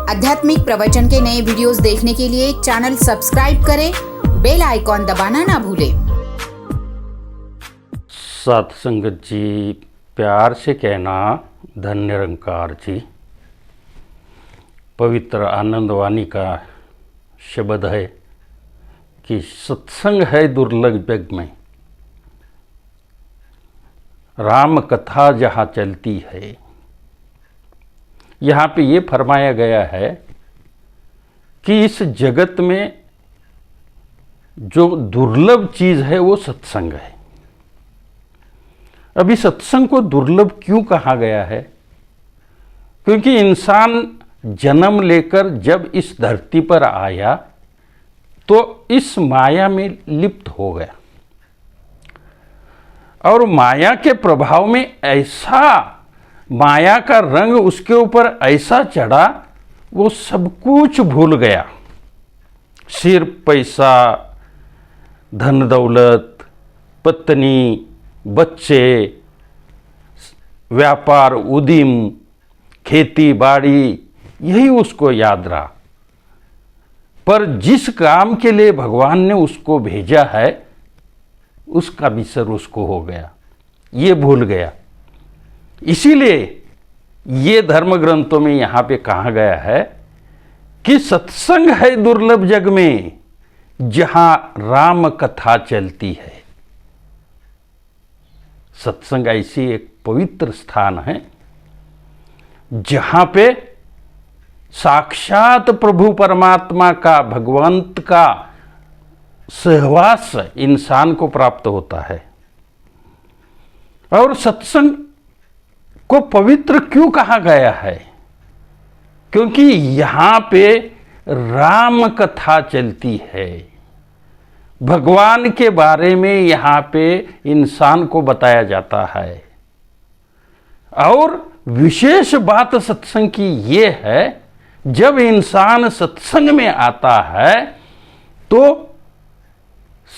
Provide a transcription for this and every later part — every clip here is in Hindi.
आध्यात्मिक प्रवचन के नए वीडियोस देखने के लिए चैनल सब्सक्राइब करें, बेल आइकॉन दबाना ना भूलें। सत्संगत जी, प्यार से कहना धन्य निरंकार जी। पवित्र आनंदवाणी का शब्द है कि सत्संग है दुर्लभ जग में, राम कथा जहाँ चलती है। यहाँ पे ये फरमाया गया है कि इस जगत में जो दुर्लभ चीज़ है वो सत्संग है। अभी सत्संग को दुर्लभ क्यों कहा गया है? क्योंकि इंसान जन्म लेकर जब इस धरती पर आया तो इस माया में लिप्त हो गया और माया के प्रभाव में ऐसा माया का रंग उसके ऊपर ऐसा चढ़ा, वो सब कुछ भूल गया। सिर्फ पैसा, धन दौलत, पत्नी, बच्चे, व्यापार उद्यम, खेती बाड़ी, यही उसको याद रहा। पर जिस काम के लिए भगवान ने उसको भेजा है उसका विसर उसको हो गया, ये भूल गया। इसीलिए ये धर्म ग्रंथों में यहाँ पे कहा गया है कि सत्संग है दुर्लभ जग में जहां राम कथा चलती है। सत्संग ऐसी एक पवित्र स्थान है जहां पे साक्षात प्रभु परमात्मा का, भगवंत का सहवास इंसान को प्राप्त होता है। और सत्संग को पवित्र क्यों कहा गया है? क्योंकि यहां पे राम कथा चलती है, भगवान के बारे में यहां पे इंसान को बताया जाता है। और विशेष बात सत्संग की ये है, जब इंसान सत्संग में आता है तो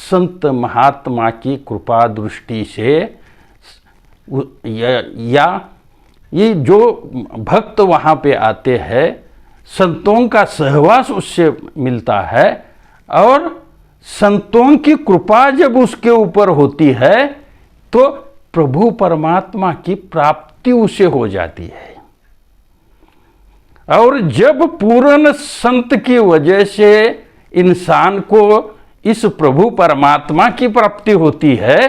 संत महात्मा की कृपा दृष्टि से या ये जो भक्त वहाँ पे आते हैं, संतों का सहवास उससे मिलता है और संतों की कृपा जब उसके ऊपर होती है तो प्रभु परमात्मा की प्राप्ति उसे हो जाती है। और जब पूर्ण संत की वजह से इंसान को इस प्रभु परमात्मा की प्राप्ति होती है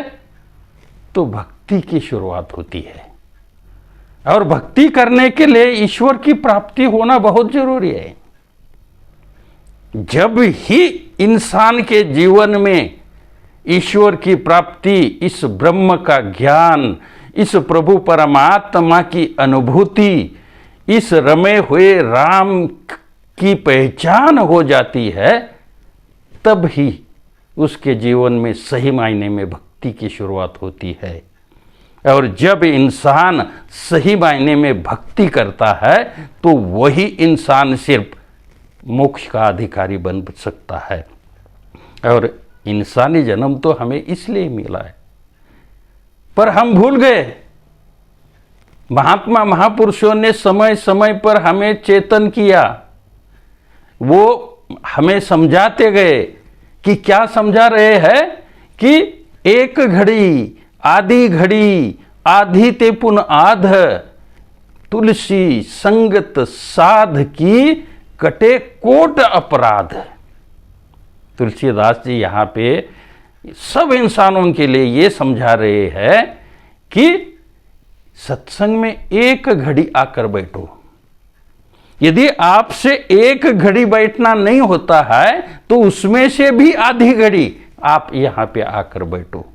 तो भक्ति की शुरुआत होती है। और भक्ति करने के लिए ईश्वर की प्राप्ति होना बहुत जरूरी है। जब ही इंसान के जीवन में ईश्वर की प्राप्ति, इस ब्रह्म का ज्ञान, इस प्रभु परमात्मा की अनुभूति, इस रमे हुए राम की पहचान हो जाती है, तब ही उसके जीवन में सही मायने में भक्ति की शुरुआत होती है। और जब इंसान सही मायने में भक्ति करता है तो वही इंसान सिर्फ मोक्ष का अधिकारी बन सकता है। और इंसानी जन्म तो हमें इसलिए मिला है, पर हम भूल गए। महात्मा महापुरुषों ने समय समय पर हमें चेतन किया, वो हमें समझाते गए कि क्या समझा रहे हैं कि एक घड़ी आधी घड़ी आधी ते पुन आध, तुलसी संगत साध की कटे कोट अपराध। तुलसीदास जी यहाँ पे सब इंसानों के लिए ये समझा रहे हैं कि सत्संग में एक घड़ी आकर बैठो। यदि आपसे एक घड़ी बैठना नहीं होता है तो उसमें से भी आधी घड़ी आप यहां पे आकर बैठो।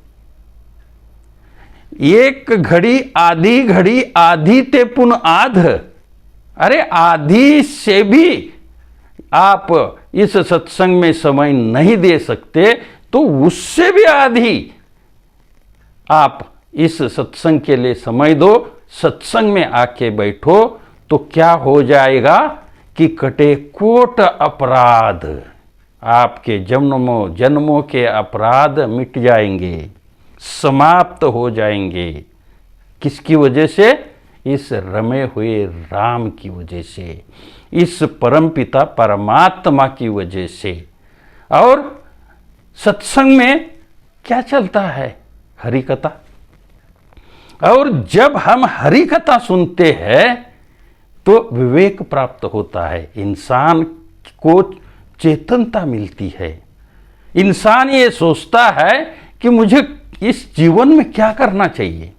एक घड़ी आधी ते पुन आध, अरे आधी से भी आप इस सत्संग में समय नहीं दे सकते तो उससे भी आधी आप इस सत्संग के लिए समय दो। सत्संग में आके बैठो तो क्या हो जाएगा कि कटे कोट अपराध, आपके जन्मों जन्मों के अपराध मिट जाएंगे, समाप्त हो जाएंगे। किसकी वजह से? इस रमे हुए राम की वजह से, इस परमपिता परमात्मा की वजह से। और सत्संग में क्या चलता है? हरि कथा। और जब हम हरि कथा सुनते हैं तो विवेक प्राप्त होता है, इंसान को चेतनता मिलती है। इंसान ये सोचता है कि मुझे इस जीवन में क्या करना चाहिए,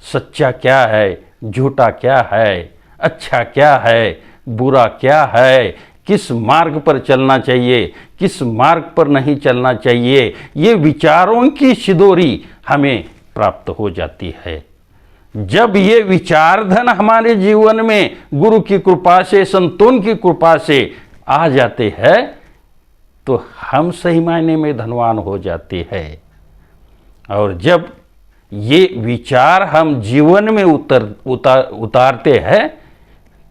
सच्चा क्या है, झूठा क्या है, अच्छा क्या है, बुरा क्या है, किस मार्ग पर चलना चाहिए, किस मार्ग पर नहीं चलना चाहिए। ये विचारों की सिदोरी हमें प्राप्त हो जाती है। जब ये विचार धन हमारे जीवन में गुरु की कृपा से, संतों की कृपा से आ जाते हैं तो हम सही मायने में धनवान हो जाते हैं। और जब ये विचार हम जीवन में उतारते हैं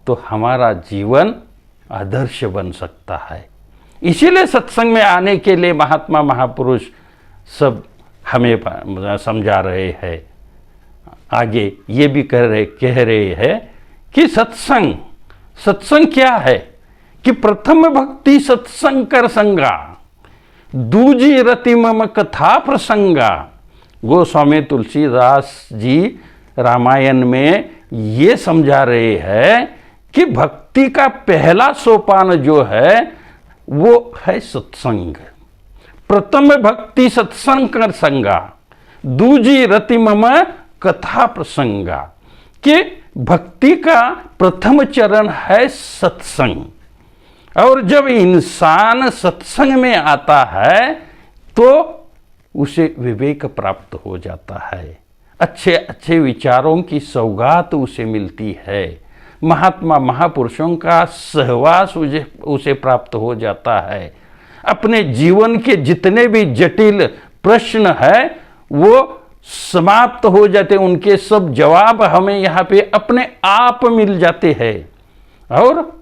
तो हमारा जीवन आदर्श बन सकता है। इसीलिए सत्संग में आने के लिए महात्मा महापुरुष सब हमें समझा रहे हैं। आगे ये भी कह रहे हैं कि सत्संग क्या है कि प्रथम भक्ति सत्संग कर संगा, दूजी रति मम कथा प्रसंगा। गोस्वामी तुलसीदास जी रामायण में ये समझा रहे हैं कि भक्ति का पहला सोपान जो है वो है सत्संग। प्रथम भक्ति सत्संग कर संगा, दूजी रति मम कथा प्रसंगा। कि भक्ति का प्रथम चरण है सत्संग। और जब इंसान सत्संग में आता है तो उसे विवेक प्राप्त हो जाता है, अच्छे अच्छे विचारों की सौगात उसे मिलती है, महात्मा महापुरुषों का सहवास उसे प्राप्त हो जाता है। अपने जीवन के जितने भी जटिल प्रश्न है वो समाप्त हो जाते, उनके सब जवाब हमें यहाँ पे अपने आप मिल जाते हैं और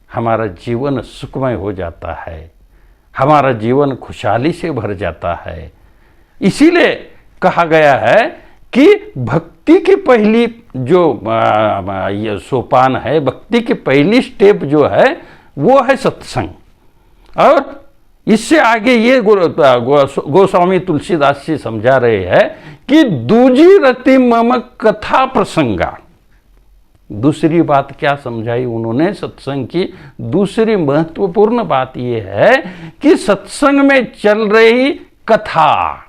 हमारा जीवन सुखमय हो जाता है, हमारा जीवन खुशहाली से भर जाता है। इसीलिए कहा गया है कि भक्ति की पहली जो ये सोपान है, भक्ति की पहली स्टेप जो है वो है सत्संग। और इससे आगे ये गोस्वामी तुलसीदास जी समझा रहे हैं कि दूजी रति मम कथा प्रसंगा। दूसरी बात क्या समझाई उन्होंने? सत्संग की दूसरी महत्वपूर्ण बात यह है कि सत्संग में चल रही कथा,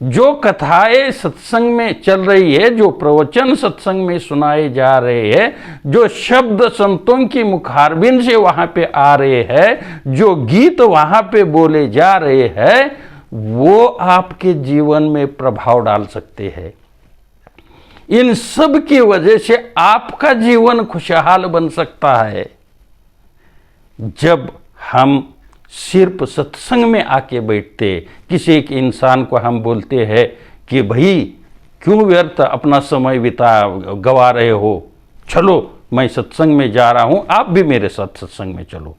जो कथाएं सत्संग में चल रही है, जो प्रवचन सत्संग में सुनाए जा रहे हैं, जो शब्द संतों की मुखारबिन से वहां पे आ रहे हैं, जो गीत वहां पे बोले जा रहे हैं, वो आपके जीवन में प्रभाव डाल सकते हैं। इन सब की वजह से आपका जीवन खुशहाल बन सकता है। जब हम सिर्फ सत्संग में आके बैठते, किसी एक इंसान को हम बोलते हैं कि भाई क्यों व्यर्थ अपना समय गवा रहे हो, चलो मैं सत्संग में जा रहा हूं, आप भी मेरे साथ सत्संग में चलो,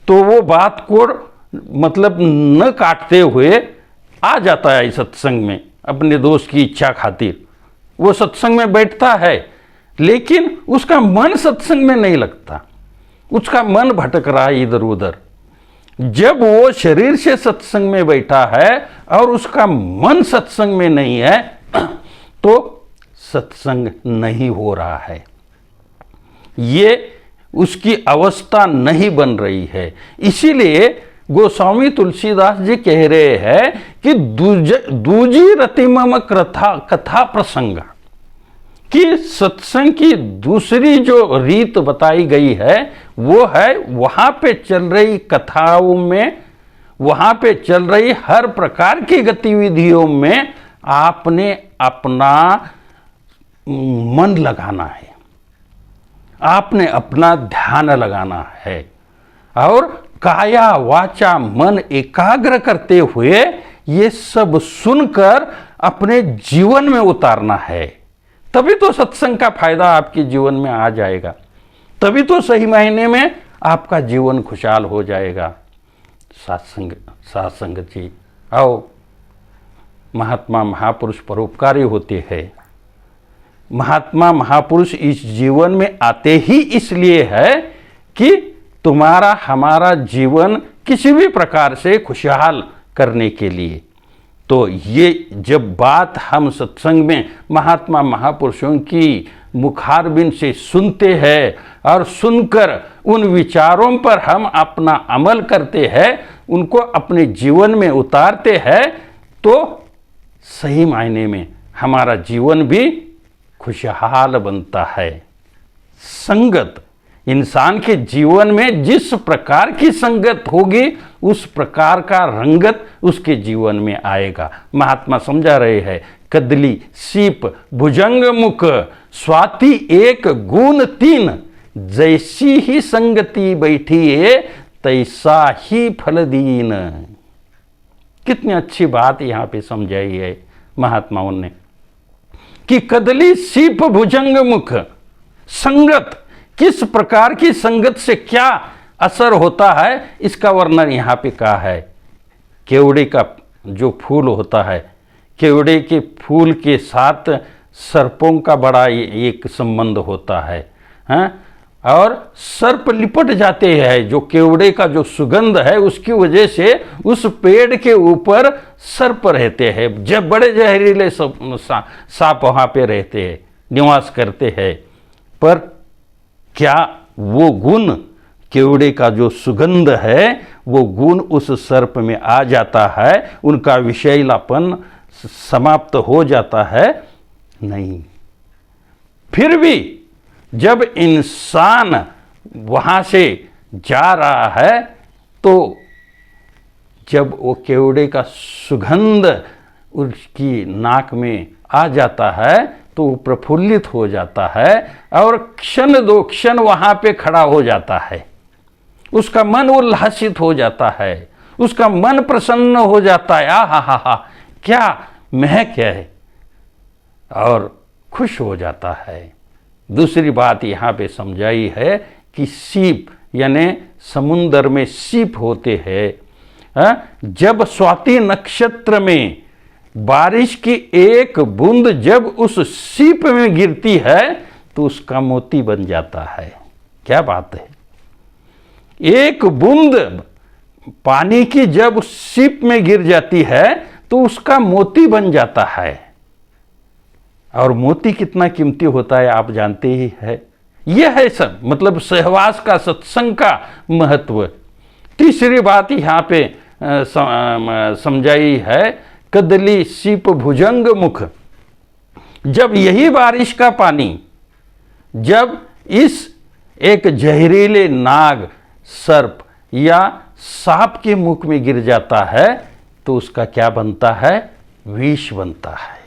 तो वो बात को मतलब न काटते हुए आ जाता है सत्संग में अपने दोस्त की इच्छा खातिर। वो सत्संग में बैठता है लेकिन उसका मन सत्संग में नहीं लगता, उसका मन भटक रहा है इधर उधर। जब वो शरीर से सत्संग में बैठा है और उसका मन सत्संग में नहीं है तो सत्संग नहीं हो रहा है, ये उसकी अवस्था नहीं बन रही है। इसीलिए गोस्वामी तुलसीदास जी कह रहे हैं कि दूजी रति मम कथा प्रसंगा, कि सत्संग की दूसरी जो रीत बताई गई है वो है वहां पे चल रही कथाओं में, वहां पे चल रही हर प्रकार की गतिविधियों में आपने अपना मन लगाना है, आपने अपना ध्यान लगाना है और काया वाचा मन एकाग्र करते हुए ये सब सुनकर अपने जीवन में उतारना है। तभी तो सत्संग का फायदा आपके जीवन में आ जाएगा, तभी तो सही मायने में आपका जीवन खुशहाल हो जाएगा। सत्संग जी आओ, महात्मा महापुरुष परोपकारी होते हैं, महात्मा महापुरुष इस जीवन में आते ही इसलिए है कि तुम्हारा हमारा जीवन किसी भी प्रकार से खुशहाल करने के लिए। तो ये जब बात हम सत्संग में महात्मा महापुरुषों की मुखारबिन से सुनते हैं और सुनकर उन विचारों पर हम अपना अमल करते हैं, उनको अपने जीवन में उतारते हैं, तो सही मायने में हमारा जीवन भी खुशहाल बनता है। संगत, इंसान के जीवन में जिस प्रकार की संगत होगी उस प्रकार का रंगत उसके जीवन में आएगा। महात्मा समझा रहे हैं, कदली सीप भुजंग मुख स्वाति एक गुण तीन, जैसी ही संगति बैठी है तैसा ही फल दीन। कितनी अच्छी बात यहाँ पे समझाई है महात्माओं ने कि कदली सीप भुजंग मुख, संगत, किस प्रकार की संगत से क्या असर होता है इसका वर्णन यहाँ पे कहा है। केवड़े का जो फूल होता है, केवड़े के फूल के साथ सर्पों का बड़ा एक संबंध होता है, हाँ? और सर्प लिपट जाते हैं। जो केवड़े का जो सुगंध है उसकी वजह से उस पेड़ के ऊपर सर्प रहते हैं, जब बड़े जहरीले सांप वहाँ पे रहते हैं, निवास करते हैं। पर क्या वो गुण, केवड़े का जो सुगंध है वो गुण उस सर्प में आ जाता है, उनका विषैलापन समाप्त हो जाता है? नहीं। फिर भी जब इंसान वहाँ से जा रहा है तो जब वो केवड़े का सुगंध उसकी नाक में आ जाता है तो वो प्रफुल्लित हो जाता है और क्षण दो क्षण वहाँ पे खड़ा हो जाता है। उसका मन उल्लासित हो जाता है, उसका मन प्रसन्न हो जाता है। हा, क्या महक है, और खुश हो जाता है। दूसरी बात यहाँ पे समझाई है कि सीप यानी समुंदर में सीप होते हैं। जब स्वाति नक्षत्र में बारिश की एक बूंद जब उस सीप में गिरती है तो उसका मोती बन जाता है। क्या बात है! एक बूंद पानी की जब उस सीप में गिर जाती है तो उसका मोती बन जाता है। और मोती कितना कीमती होता है आप जानते ही है। यह है सब मतलब सहवास का, सत्संग का महत्व। तीसरी बात यहाँ पे समझाई है, कदली सीप भुजंग मुख। जब यही बारिश का पानी जब इस एक जहरीले नाग, सर्प या सांप के मुख में गिर जाता है तो उसका क्या बनता है? विष बनता है,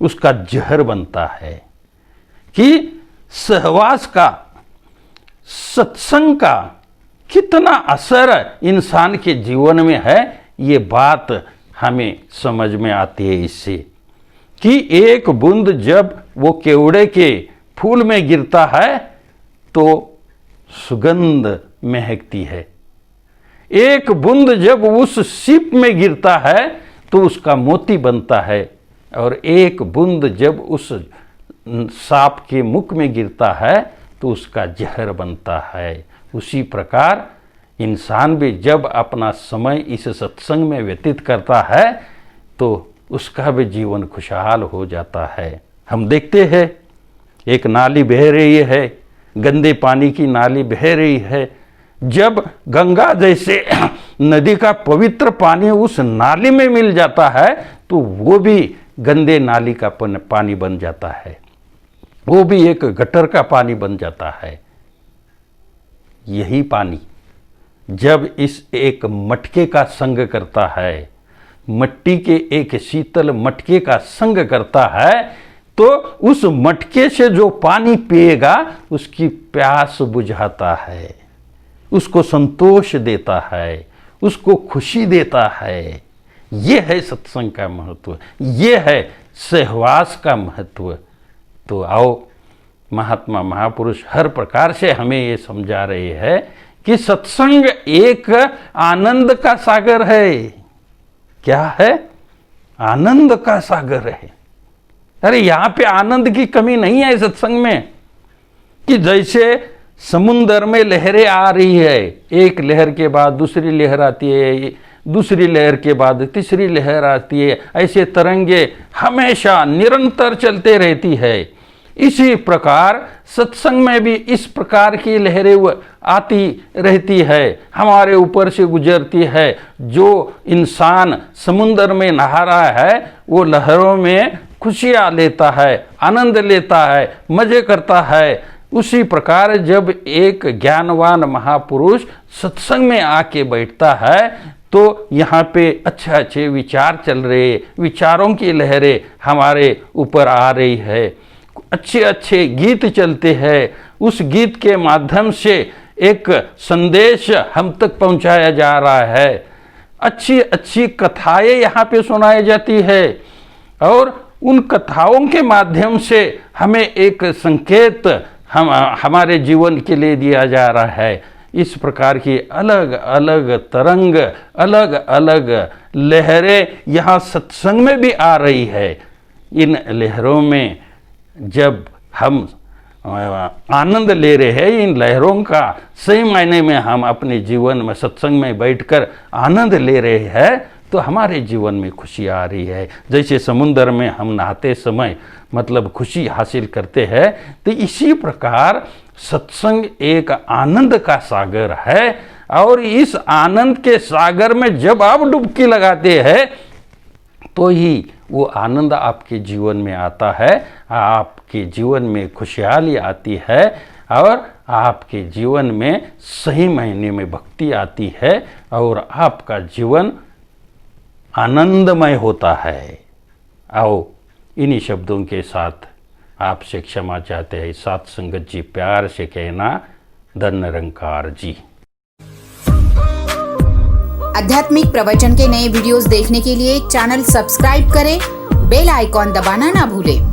उसका जहर बनता है। कि सहवास का, सत्संग का कितना असर इंसान के जीवन में है, ये बात हमें समझ में आती है इससे कि एक बूंद जब वो केवड़े के फूल में गिरता है तो सुगंध महकती है। एक बूंद जब उस सीप में गिरता है तो उसका मोती बनता है, और एक बूंद जब उस सांप के मुख में गिरता है तो उसका जहर बनता है। उसी प्रकार इंसान भी जब अपना समय इस सत्संग में व्यतीत करता है तो उसका भी जीवन खुशहाल हो जाता है। हम देखते हैं एक नाली बह रही है, गंदे पानी की नाली बह रही है। जब गंगा जैसे नदी का पवित्र पानी उस नाली में मिल जाता है तो वो भी गंदे नाली का पानी बन जाता है, वो भी एक गटर का पानी बन जाता है। यही पानी जब इस एक मटके का संग करता है, मट्टी के एक शीतल मटके का संग करता है, तो उस मटके से जो पानी पिएगा उसकी प्यास बुझाता है, उसको संतोष देता है, उसको खुशी देता है। ये है सत्संग का महत्व, ये है सहवास का महत्व। तो आओ, महात्मा महापुरुष हर प्रकार से हमें ये समझा रहे हैं कि सत्संग एक आनंद का सागर है। क्या है? आनंद का सागर है। अरे यहाँ पे आनंद की कमी नहीं है सत्संग में, कि जैसे समुंदर में लहरें आ रही है, एक लहर के बाद दूसरी लहर आती है, दूसरी लहर के बाद तीसरी लहर आती है, ऐसे तरंगे हमेशा निरंतर चलते रहती है। इसी प्रकार सत्संग में भी इस प्रकार की लहरें आती रहती है, हमारे ऊपर से गुजरती है। जो इंसान समुंदर में नहा रहा है वो लहरों में खुशियाँ लेता है, आनंद लेता है, मजे करता है। उसी प्रकार जब एक ज्ञानवान महापुरुष सत्संग में आके बैठता है तो यहाँ पे अच्छे अच्छे विचार चल रहे, विचारों की लहरें हमारे ऊपर आ रही है, अच्छे अच्छे गीत चलते हैं, उस गीत के माध्यम से एक संदेश हम तक पहुँचाया जा रहा है, अच्छी अच्छी कथाएं यहाँ पे सुनाई जाती है और उन कथाओं के माध्यम से हमें एक संकेत हमारे जीवन के लिए दिया जा रहा है। इस प्रकार की अलग अलग तरंग, अलग अलग लहरें यहाँ सत्संग में भी आ रही है। इन लहरों में जब हम आनंद ले रहे हैं, इन लहरों का सही मायने में हम अपने जीवन में सत्संग में बैठकर आनंद ले रहे हैं तो हमारे जीवन में खुशी आ रही है। जैसे समुंदर में हम नहाते समय मतलब खुशी हासिल करते हैं, तो इसी प्रकार सत्संग एक आनंद का सागर है और इस आनंद के सागर में जब आप डुबकी लगाते हैं तो ही वो आनंद आपके जीवन में आता है, आपके जीवन में खुशहाली आती है और आपके जीवन में सही मायने में भक्ति आती है और आपका जीवन आनंदमय होता है। आओ इन्हीं शब्दों के साथ आपसे क्षमा चाहते हैं। साथ संगत जी, प्यार से कहना धन निरंकार जी। आध्यात्मिक प्रवचन के नए वीडियोस देखने के लिए चैनल सब्सक्राइब करें, बेल आइकॉन दबाना ना भूलें।